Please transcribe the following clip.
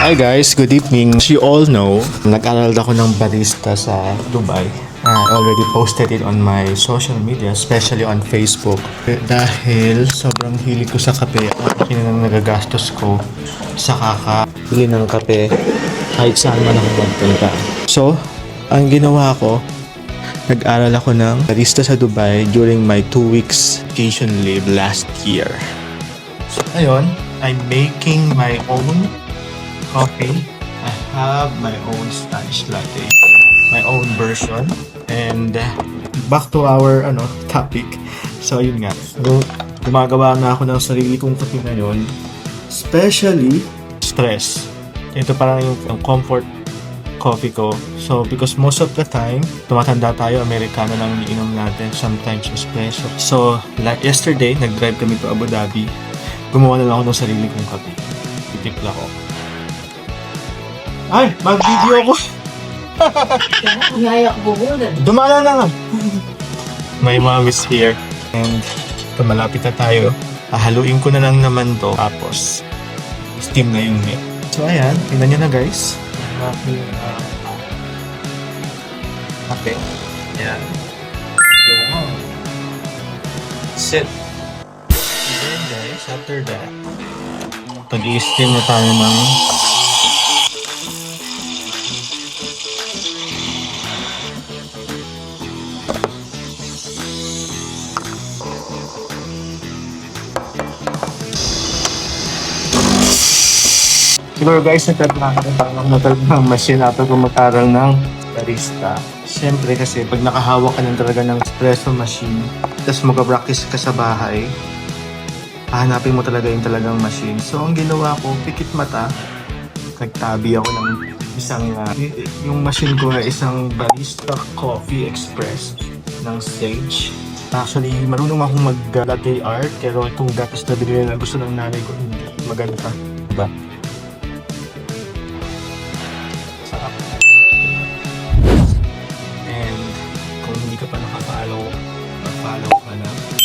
Hi guys, good evening. As you all know, nag-aral ako ng barista sa Dubai. I already posted it on my social media, especially on Facebook. Dahil sobrang hilig ko sa kape, ang nang nagagastos ko sa kakabili ng kape kahit saan man ako magpunta. So, ang ginawa ko, nag-aral ako ng barista sa Dubai during my 2 weeks vacation leave last year. So, ngayon, I'm making my own coffee. I have my own Spanish latte, my own version. And back to our topic. So yun nga. So, gumagawa na ako ng sarili kong kape ngayon. Especially stress. Ito parang yung comfort coffee ko. So because most of the time, tumatanda tayo, Americano lang iniinom natin, sometimes espresso. So like yesterday, nag-drive kami to Abu Dhabi. Gumawa na lang ako ng sarili kong kape. Titimpla ko. Ay, mag-video ako. Dumala na nga. My mom is here. And malapit na tayo. Haluin ko na lang naman to. Tapos, steam na yung milk. So ayan, tingnan nyo na guys. Aking kape. Ayan. Sit. And then guys, after that, pag-i-steam na tayo ng siguro guys, nagtatapos ng machine after ko mag-aral ng barista. Siyempre kasi pag nakahawak ka ng talaga ng espresso machine, tapos mag-practice ka sa bahay, hahanapin mo talaga yung talagang machine. So ang ginawa ko, pikit mata, nagtabi ako ng isang, yung machine ko ay isang Barista Coffee Express ng Sage. Actually, marunong akong mag-latte art, pero itong gatas na binili na gusto ng nanay ko, hindi maganda. Diba? And kung hindi ka pa nakapollow, mag-follow ka na.